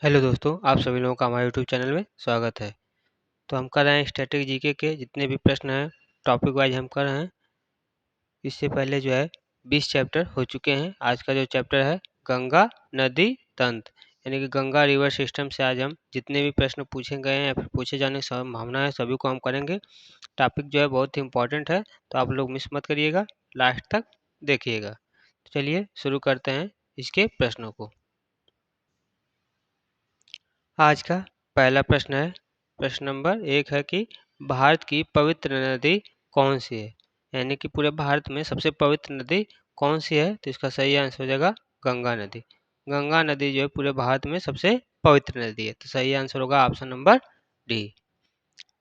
Hello दोस्तों, आप सभी लोगों का हमारे यूट्यूब चैनल में स्वागत है। तो हम कर रहे हैं स्टैटिक जीके के जितने भी प्रश्न हैं टॉपिक वाइज हम कर रहे हैं। इससे पहले जो है 20 चैप्टर हो चुके हैं। आज का जो चैप्टर है गंगा नदी तंत्र, यानी कि गंगा रिवर सिस्टम से आज हम जितने भी प्रश्न पूछे गए हैं या फिर पूछे जाने की संभावना है सभी को हम करेंगे। टॉपिक जो है बहुत ही इंपॉर्टेंट है, तो आप लोग मिस मत करिएगा, लास्ट तक देखिएगा। तो चलिए शुरू करते हैं इसके प्रश्नों को। आज का पहला प्रश्न है, प्रश्न नंबर 1 है कि भारत की पवित्र नदी कौन सी है, यानी कि पूरे भारत में सबसे पवित्र नदी कौन सी है। तो इसका सही आंसर हो जाएगा गंगा नदी। गंगा नदी जो है पूरे भारत में सबसे पवित्र नदी है, तो सही आंसर होगा ऑप्शन नंबर डी।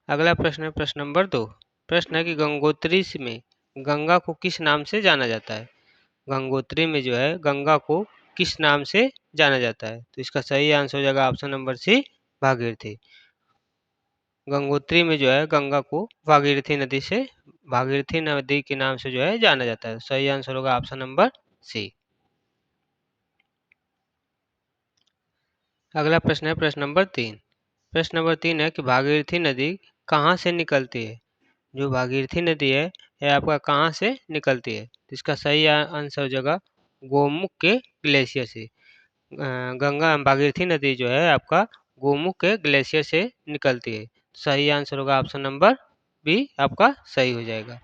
अगला प्रश्न है प्रश्न नंबर 2। प्रश्न है कि गंगोत्री में गंगा को किस नाम से जाना जाता है। गंगोत्री में जो है गंगा को किस नाम से जाना जाता है। तो इसका सही आंसर हो जाएगा option number C, Bhagirathi. Gangotri में जो है गंगा को भागीरथी नदी के नाम से जो है जाना जाता है। सही आंसर होगा ऑप्शन नंबर सी। अगला प्रश्न है प्रश्न नंबर 3। प्रश्न नंबर 3 है कि भागीरथी नदी कहाँ से निकलती है। जो भागीरथी नदी है यह आपका कहाँ से निकलती है। तो इसका सही आंसर हो जाएगा गोमुख के ग्लेशियर से। गंगा भागीरथी नदी जो है आपका गोमुख के ग्लेशियर से निकलती है। सही आंसर होगा ऑप्शन नंबर बी, आपका सही हो जाएगा।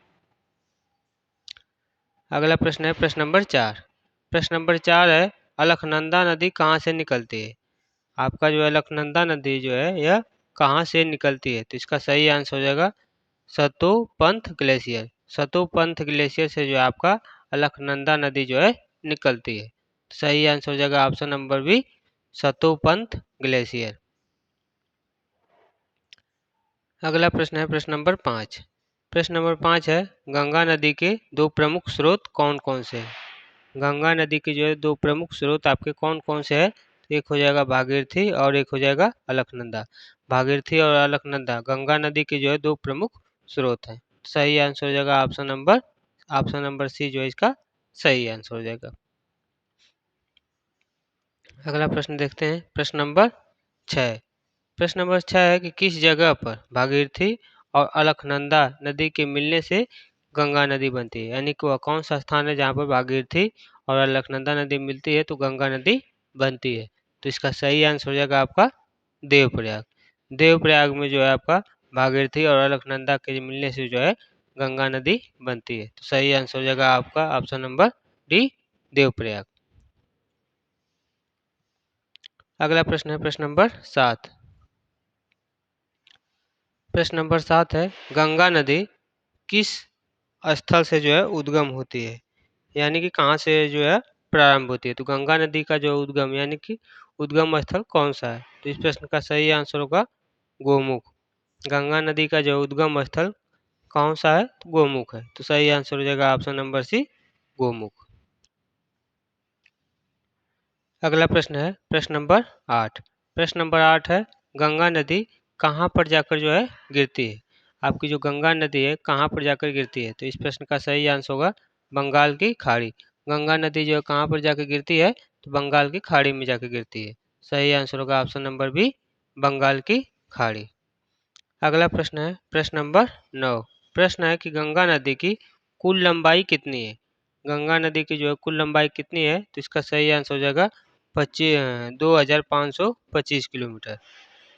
अगला प्रश्न है प्रश्न नंबर 4। प्रश्न नंबर 4 है अलकनंदा नदी कहाँ से निकलती है। आपका जो है अलकनंदा नदी जो है यह कहाँ से निकलती है। तो इसका सही आंसर हो जाएगा सतोपंथ ग्लेशियर। सतोपंथ ग्लेशियर से जो है आपका अलकनंदा नदी जो है निकलती है। सही आंसर हो जाएगा option number B, Satopanth glacier. अगला प्रश्न है प्रश्न नंबर 5। प्रश्न नंबर 5 है गंगा नदी के दो प्रमुख स्रोत कौन कौन से हैं। गंगा नदी के जो है दो प्रमुख स्रोत आपके कौन कौन से हैं। एक हो जाएगा भागीरथी और एक हो जाएगा अलकनंदा। भागीरथी और अलकनंदा गंगा नदी के जो है दो प्रमुख स्रोत हैं। सही आंसर हो जाएगा ऑप्शन नंबर सी जो है इसका सही आंसर हो जाएगा। अगला प्रश्न देखते हैं प्रश्न नंबर 6। प्रश्न नंबर 6 है कि किस जगह पर भागीरथी और अलकनंदा नदी के मिलने से गंगा नदी बनती है, यानी कि वह कौन सा स्थान है जहाँ पर भागीरथी और अलकनंदा नदी मिलती है तो गंगा नदी बनती है। तो इसका सही आंसर हो जाएगा आपका देवप्रयाग। देवप्रयाग में जो है आपका भागीरथी और अलकनंदा के मिलने से जो है गंगा नदी बनती है। तो सही आंसर हो जाएगा आपका ऑप्शन नंबर डी, देवप्रयाग। अगला प्रश्न है प्रश्न नंबर 7। प्रश्न नंबर 7 है गंगा नदी किस स्थल से जो है उद्गम होती है, यानी कि कहाँ से जो है प्रारंभ होती है। तो गंगा नदी का जो उद्गम यानी कि उद्गम स्थल कौन सा है। तो इस प्रश्न का सही आंसर होगा गोमुख। गंगा नदी का जो उद्गम स्थल कौन सा है तो गोमुख है। तो सही आंसर हो जाएगा ऑप्शन नंबर सी, गोमुख। अगला प्रश्न है प्रश्न नंबर 8। प्रश्न नंबर 8 है गंगा नदी कहाँ पर जाकर जो है गिरती है। आपकी जो गंगा नदी है कहाँ पर जाकर गिरती है। तो इस प्रश्न का सही आंसर होगा बंगाल की खाड़ी। गंगा नदी जो है कहाँ पर जाकर गिरती है तो बंगाल की खाड़ी में जाकर गिरती है। सही आंसर होगा ऑप्शन नंबर बी, बंगाल की खाड़ी। अगला प्रश्न है प्रश्न नंबर 9। प्रश्न है कि गंगा नदी की कुल लंबाई कितनी है। गंगा नदी की जो है कुल लंबाई कितनी है। तो इसका सही आंसर हो जाएगा 2525 किलोमीटर।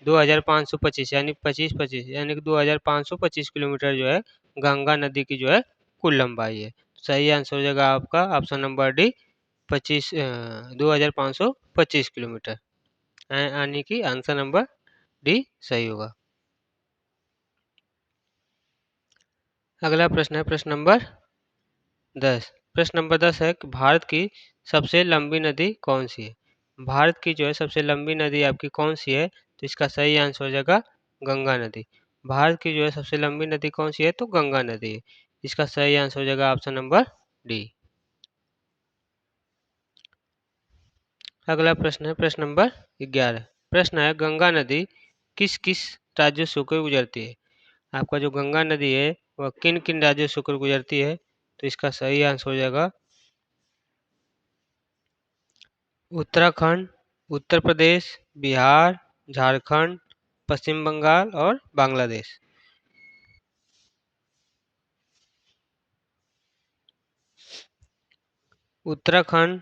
2525 यानी 2525 यानी कि 2525 किलोमीटर जो है गंगा नदी की जो है कुल लंबाई है। सही आंसर हो जाएगा आपका ऑप्शन नंबर डी, 2525 किलोमीटर, यानी कि आंसर नंबर डी सही होगा। अगला प्रश्न है प्रश्न नंबर 10। प्रश्न नंबर 10 है कि भारत की सबसे लंबी नदी कौन सी है। भारत की जो है सबसे लंबी नदी आपकी कौन सी है। तो इसका सही आंसर हो जाएगा गंगा नदी। भारत की जो है सबसे लंबी नदी कौन सी है तो गंगा नदी है। इसका सही आंसर हो जाएगा ऑप्शन नंबर डी। अगला प्रश्न है प्रश्न नंबर 11। प्रश्न है गंगा नदी किस किस राज्यों से होकर गुजरती है। आपका जो गंगा नदी है वह किन किन राज्यों से होकर गुजरती है। तो इसका सही आंसर हो जाएगा उत्तराखंड, उत्तर प्रदेश, बिहार, झारखंड, पश्चिम बंगाल और बांग्लादेश। उत्तराखंड,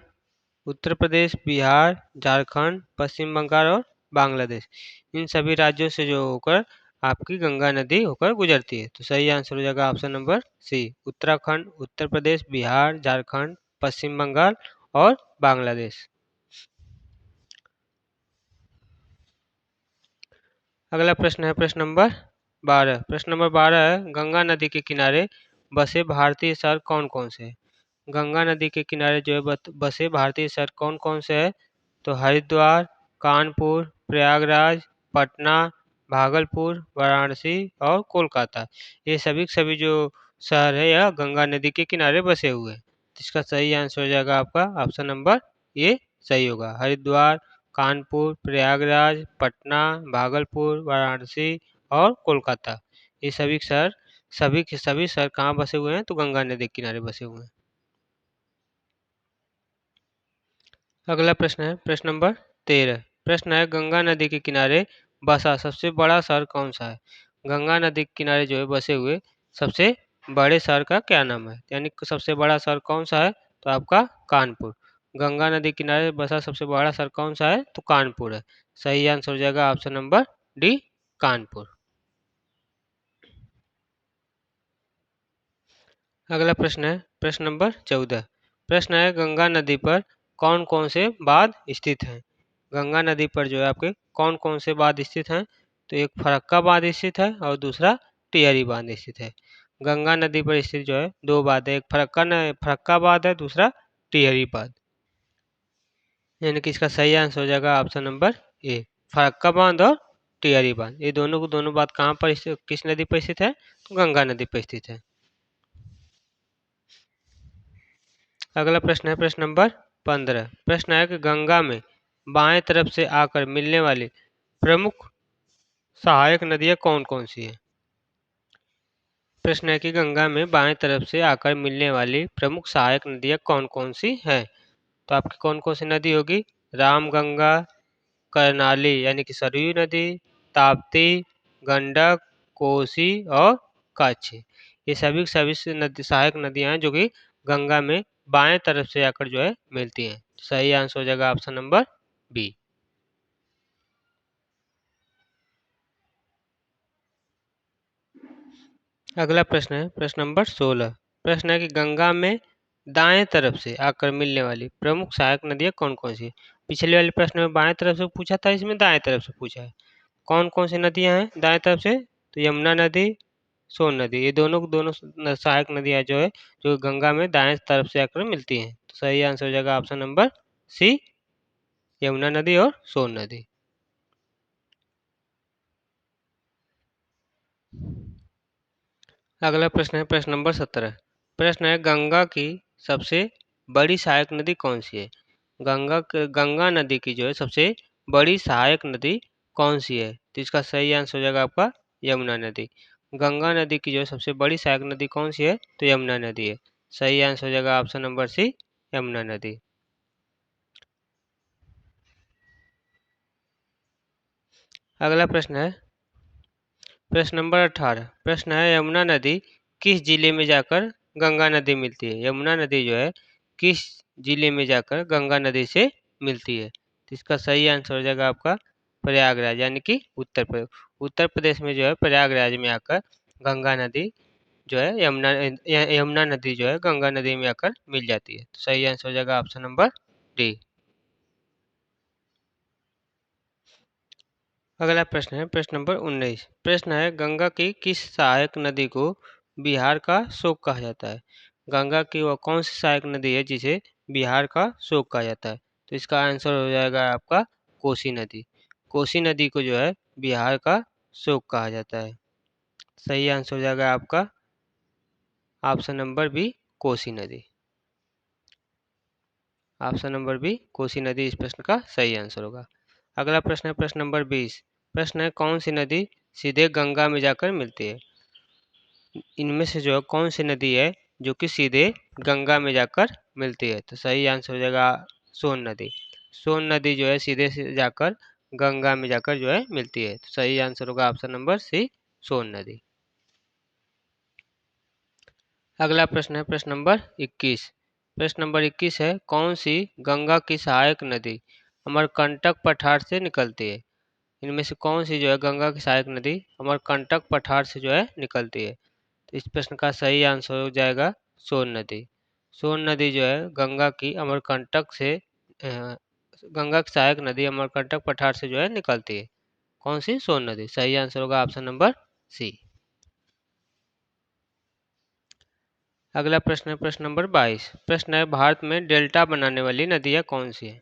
उत्तर प्रदेश, बिहार, झारखंड, पश्चिम बंगाल और बांग्लादेश, इन सभी राज्यों से जो होकर आपकी गंगा नदी होकर गुजरती है। तो सही आंसर हो जाएगा ऑप्शन नंबर सी, उत्तराखंड, उत्तर प्रदेश, बिहार, झारखंड, पश्चिम बंगाल और बांग्लादेश। अगला प्रश्न है प्रश्न नंबर 12। प्रश्न नंबर 12 है, गंगा नदी के किनारे बसे भारतीय शहर कौन कौन से हैं? गंगा नदी के किनारे जो है बसे भारतीय शहर कौन कौन से हैं? तो हरिद्वार, कानपुर, प्रयागराज, पटना, भागलपुर, वाराणसी और कोलकाता, ये सभी के सभी जो शहर है यह गंगा नदी के किनारे बसे हुए हैं। इसका सही आंसर हो जाएगा आपका ऑप्शन नंबर ए सही होगा। हरिद्वार, कानपुर, प्रयागराज, पटना, भागलपुर, वाराणसी और कोलकाता, ये सभी के सभी शहर कहाँ बसे हुए हैं? तो गंगा नदी के किनारे बसे हुए हैं। अगला प्रश्न है प्रश्न नंबर 13। प्रश्न है, गंगा नदी के किनारे बसा सबसे बड़ा शहर कौन सा है? गंगा नदी के किनारे जो है बसे हुए सबसे बड़े शहर का क्या नाम है? यानी कि सबसे बड़ा शहर कौन सा है? तो आपका कानपुर। गंगा नदी के किनारे बसा सबसे बड़ा शहर कौन सा है? तो कानपुर है। सही आंसर हो जाएगा ऑप्शन नंबर डी, कानपुर। अगला प्रश्न है प्रश्न नंबर 14। प्रश्न है, गंगा नदी पर कौन कौन से बांध स्थित हैं? गंगा नदी पर जो है आपके कौन कौन से बांध स्थित हैं? तो एक फरक्का बांध स्थित है और दूसरा टिहरी बांध स्थित है। गंगा नदी पर स्थित जो है दो बांध है, एक फरक्का बांध है, दूसरा टिहरी बांध। यानी कि इसका सही आंसर हो जाएगा ऑप्शन नंबर ए, फरक्का बांध और टिहरी बांध। ये दोनों बांध कहाँ पर किस नदी पर स्थित है? तो गंगा नदी पर स्थित है। अगला प्रश्न है प्रश्न नंबर 15। प्रश्न है कि गंगा में बाएं तरफ से आकर मिलने वाली प्रमुख सहायक नदियां कौन कौन सी है? प्रश्न है कि गंगा में बाएं तरफ से आकर मिलने वाली प्रमुख सहायक नदियां कौन कौन सी हैं? तो आपकी कौन कौन सी नदी होगी? रामगंगा, करनाली यानी कि सरयू नदी, ताप्ती, गंडक, कोसी और कच्छ, ये सभी के सभी से नदी सहायक नदियां हैं जो कि गंगा में बाएं तरफ से आकर जो है मिलती हैं। सही आंसर हो जाएगा ऑप्शन नंबर बी। अगला प्रश्न है प्रश्न नंबर 16। प्रश्न है कि गंगा में दाएं तरफ से आकर मिलने वाली प्रमुख सहायक नदियां कौन कौन सी? पिछले वाले प्रश्न में बाएं तरफ से पूछा था, इसमें दाएं तरफ से पूछा है। कौन कौन सी नदियां हैं दाएं तरफ से? तो यमुना नदी, सोन नदी, ये दोनों सहायक नदियां जो है जो गंगा में दाएं तरफ से आकर मिलती हैं। तो सही आंसर हो जाएगा ऑप्शन नंबर सी, यमुना नदी और सोन नदी। अगला प्रश्न है प्रश्न नंबर 17। प्रश्न है, गंगा की सबसे बड़ी सहायक नदी कौन सी है? गंगा नदी की जो है सबसे बड़ी सहायक नदी कौन सी है? तो इसका सही आंसर हो जाएगा आपका यमुना नदी। गंगा नदी की जो है सबसे बड़ी सहायक नदी कौन सी है? तो यमुना नदी है। सही आंसर हो जाएगा ऑप्शन नंबर सी, यमुना नदी। अगला प्रश्न है प्रश्न नंबर 18। प्रश्न है, यमुना नदी किस जिले में जाकर गंगा नदी मिलती है? यमुना नदी जो है किस जिले में जाकर गंगा नदी से मिलती है? तो इसका सही आंसर हो जाएगा आपका प्रयागराज यानी कि उत्तर प्रदेश। उत्तर प्रदेश में जो है प्रयागराज में आकर गंगा नदी जो है यमुना नदी जो है गंगा नदी में आकर मिल जाती है। तो सही आंसर हो जाएगा ऑप्शन नंबर डी। अगला प्रश्न है प्रश्न नंबर 19। प्रश्न है, गंगा की किस सहायक नदी को बिहार का शोक कहा जाता है? गंगा की वह कौन सी सहायक नदी है जिसे बिहार का शोक कहा जाता है? तो इसका आंसर हो जाएगा आपका कोसी नदी। कोसी नदी को जो है बिहार का शोक कहा जाता है। सही आंसर हो जाएगा आपका ऑप्शन नंबर बी, कोसी नदी। ऑप्शन नंबर बी, कोसी नदी इस प्रश्न का सही आंसर होगा। अगला प्रश्न है प्रश्न नंबर 20। प्रश्न है, कौन सी नदी सीधे गंगा में जाकर मिलती है? इनमें से जो कौन सी नदी है जो कि सीधे गंगा में जाकर मिलती है? तो सही आंसर हो जाएगा सोन नदी। सोन नदी जो है सीधे से जाकर गंगा में जाकर जो है मिलती है। तो सही आंसर होगा ऑप्शन नंबर सी, सोन नदी। अगला प्रश्न है प्रश्न नंबर 21। प्रश्न नंबर 21 है, कौन सी गंगा की सहायक नदी अमरकंटक पठार से निकलती है? इनमें से कौन सी जो है गंगा की सहायक नदी अमरकंटक पठार से जो है निकलती है? तो इस प्रश्न का सही आंसर हो जाएगा सोन नदी। सोन नदी जो है गंगा की अमरकंटक से गंगा की सहायक नदी अमरकंटक पठार से जो है निकलती है। कौन सी? सोन नदी। सही आंसर होगा ऑप्शन नंबर सी। अगला प्रश्न है प्रश्न नंबर 22। प्रश्न है, भारत में डेल्टा बनाने वाली नदियाँ कौन सी है?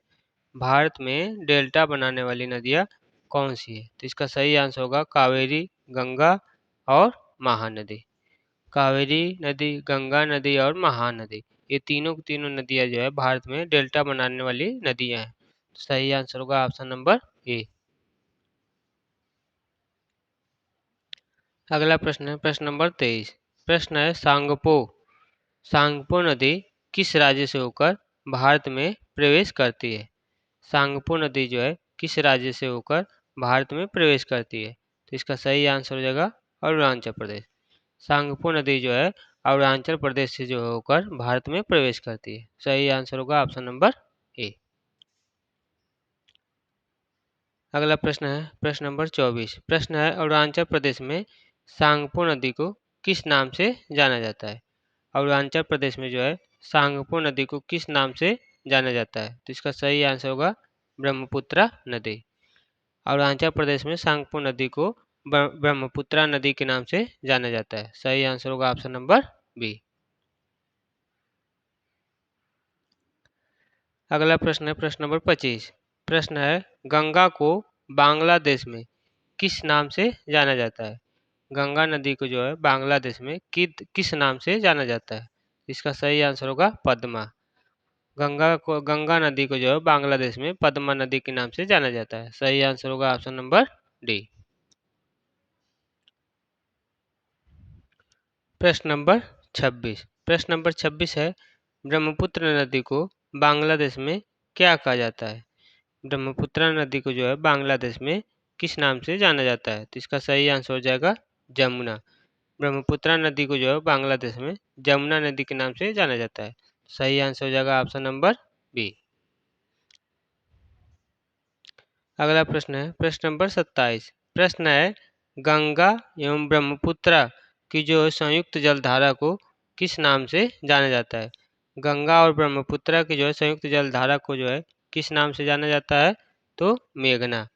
भारत में डेल्टा बनाने वाली नदियाँ कौन सी है? तो इसका सही आंसर होगा कावेरी, गंगा और महानदी। कावेरी नदी, गंगा नदी और महानदी, ये तीनों की तीनों नदियाँ जो है भारत में डेल्टा बनाने वाली नदियाँ हैं। सही आंसर होगा ऑप्शन नंबर ए। अगला प्रश्न है प्रश्न नंबर 23। प्रश्न है, सांगपो नदी किस राज्य से होकर भारत में प्रवेश करती है? सांगपो नदी जो है किस राज्य से होकर भारत में प्रवेश करती है? तो इसका सही आंसर हो जाएगा अरुणाचल प्रदेश। सांगपो नदी जो है अरुणाचल प्रदेश से जो होकर भारत में प्रवेश करती है। सही आंसर होगा ऑप्शन नंबर ए। अगला प्रश्न है प्रश्न नंबर 24। प्रश्न है, अरुणाचल प्रदेश में सांगपो नदी को किस नाम से जाना जाता है? अरुणाचल प्रदेश में जो है सांगपो नदी को किस नाम से जाना जाता है? तो इसका सही आंसर होगा ब्रह्मपुत्रा नदी। अरुणाचल प्रदेश में सांगपो नदी को ब्रह्मपुत्रा नदी के नाम से जाना जाता है। सही आंसर होगा ऑप्शन नंबर बी। अगला प्रश्न है प्रश्न नंबर 25। प्रश्न है, गंगा को बांग्लादेश में किस नाम से जाना जाता है? गंगा नदी को जो है बांग्लादेश में किस नाम से जाना जाता है? इसका सही आंसर होगा पद्मा। गंगा नदी को जो है बांग्लादेश में पद्मा नदी के नाम से जाना जाता है। सही आंसर होगा ऑप्शन नंबर डी। प्रश्न नंबर 26। प्रश्न नंबर 26 है, ब्रह्मपुत्र नदी को बांग्लादेश में क्या कहा जाता है? ब्रह्मपुत्र नदी को जो है बांग्लादेश में किस नाम से जाना जाता है? तो इसका सही आंसर हो जाएगा जमुना। ब्रह्मपुत्र नदी को जो है बांग्लादेश में जमुना नदी के नाम से जाना जाता है। सही आंसर हो जाएगा ऑप्शन नंबर बी। अगला प्रश्न है प्रश्न नंबर 27। प्रश्न है, गंगा एवं ब्रह्मपुत्र की जो संयुक्त जलधारा को किस नाम से जाना जाता है? गंगा और ब्रह्मपुत्र की जो है संयुक्त जलधारा को जो है किस नाम से जाना जाता है? तो मेघना।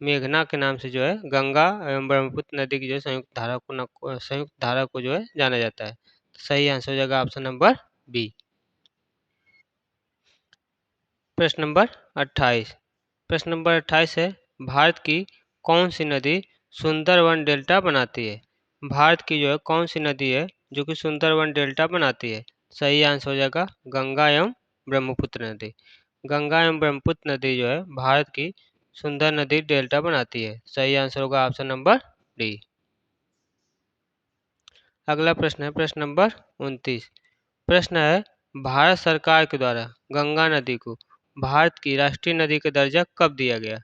मेघना के नाम से जो है गंगा एवं ब्रह्मपुत्र नदी की जो संयुक्त धारा को जो है जाना जाता है। सही आंसर हो जाएगा ऑप्शन नंबर बी। प्रश्न नंबर 28। प्रश्न नंबर 28 है, भारत की कौन सी नदी सुंदरवन डेल्टा बनाती है? भारत की जो है कौन सी नदी है जो कि सुंदरवन डेल्टा बनाती है? सही आंसर हो जाएगा गंगा एवं ब्रह्मपुत्र नदी। गंगा एवं ब्रह्मपुत्र नदी जो है भारत की सुंदर नदी डेल्टा बनाती है। सही आंसर होगा ऑप्शन नंबर डी। अगला प्रश्न है प्रश्न नंबर 29। प्रश्न है, भारत सरकार के द्वारा गंगा नदी को भारत की राष्ट्रीय नदी का दर्जा कब दिया गया?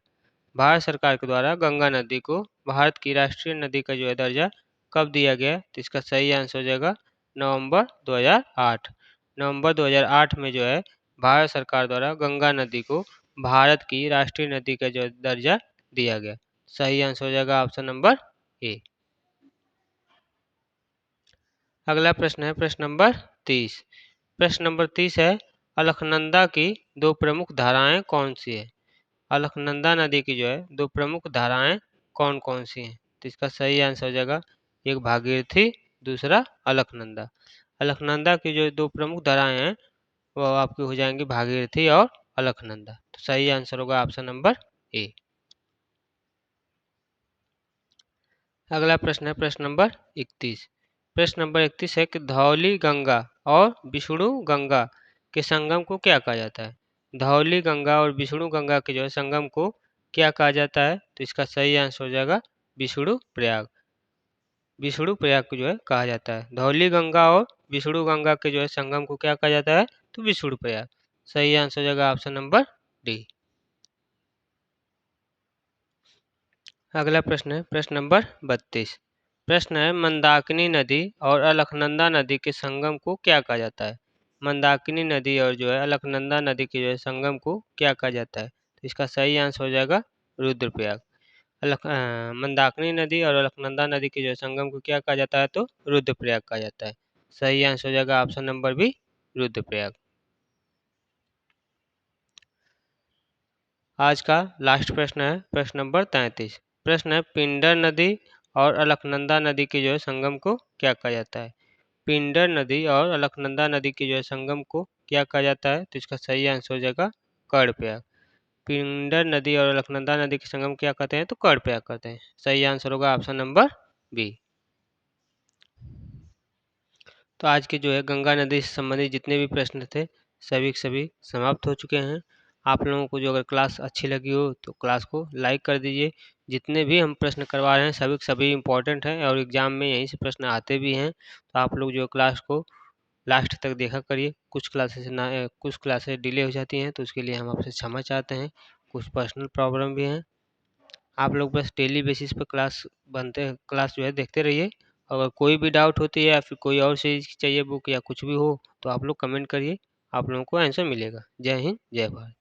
भारत सरकार के द्वारा गंगा नदी को भारत की राष्ट्रीय नदी का जो है दर्जा कब दिया गया? तो इसका सही आंसर हो जाएगा नवंबर 2008। नवंबर 2008 में जो है भारत सरकार द्वारा गंगा नदी को भारत की राष्ट्रीय नदी का जो दर्जा दिया गया। सही आंसर हो जाएगा ऑप्शन नंबर ए। अगला प्रश्न है प्रश्न नंबर 30। प्रश्न नंबर 30 है, अलकनंदा की दो प्रमुख धाराएं कौन सी है? अलकनंदा नदी की जो है दो प्रमुख धाराएं कौन कौन सी हैं? तो इसका सही आंसर हो जाएगा एक भागीरथी, दूसरा अलकनंदा। अलकनंदा की जो दो प्रमुख धाराएं हैं वो आपकी हो जाएंगी भागीरथी और अलकनंदा। तो सही आंसर होगा ऑप्शन नंबर ए। अगला प्रश्न है प्रश्न नंबर 31। प्रश्न नंबर 31 है कि धौली गंगा और विष्णु गंगा के संगम को क्या कहा जाता है? धौली गंगा और विष्णु गंगा के जो है संगम को क्या कहा जाता है? तो इसका सही आंसर हो जाएगा विष्णु प्रयाग। विष्णु प्रयाग को जो है कहा जाता है। धौली गंगा और विष्णु गंगा के जो है संगम को क्या कहा जाता है? तो विष्णु प्रयाग। सही आंसर हो जाएगा ऑप्शन नंबर डी। अगला प्रश्न है प्रश्न नंबर 32। प्रश्न है मंदाकिनी नदी और अलकनंदा नदी के संगम को क्या कहा जाता है? मंदाकिनी नदी और जो है अलकनंदा नदी के जो है संगम को क्या कहा जाता है? तो इसका सही आंसर हो जाएगा रुद्रप्रयाग। मंदाकिनी नदी और अलकनंदा नदी के जो है संगम को क्या कहा जाता है? तो रुद्रप्रयाग कहा जाता है। सही आंसर हो जाएगा ऑप्शन नंबर बी, रुद्रप्रयाग। आज का लास्ट प्रश्न है प्रश्न नंबर 33। प्रश्न है पिंडर नदी और अलकनंदा नदी के जो है संगम को क्या कहा जाता है? पिंडर नदी और अलकनंदा नदी के जो है संगम को क्या कहा जाता है? तो इसका सही आंसर हो जाएगा कर्णप्रयाग। पिंडर नदी और अलकनंदा नदी के संगम क्या कहते हैं? तो कर्णप्रयाग कहते हैं। सही आंसर होगा ऑप्शन नंबर बी। तो आज के जो है गंगा नदी से संबंधित जितने भी प्रश्न थे सभी के सभी समाप्त हो चुके हैं। आप लोगों को जो अगर क्लास अच्छी लगी हो तो क्लास को लाइक कर दीजिए। जितने भी हम प्रश्न करवा रहे हैं सभी के सभी इम्पोर्टेंट हैं और एग्जाम में यहीं से प्रश्न आते भी हैं। तो आप लोग जो क्लास को लास्ट तक देखा करिए। कुछ क्लासेस डिले हो जाती हैं तो उसके लिए हम आपसे क्षमा चाहते हैं। कुछ पर्सनल प्रॉब्लम भी हैं। आप लोग बस डेली बेसिस पर क्लास जो है देखते रहिए। अगर कोई भी डाउट होती है या फिर कोई और चीज़ चाहिए बुक या कुछ भी हो तो आप लोग कमेंट करिए, आप लोगों को आंसर मिलेगा। जय हिंद, जय भारत।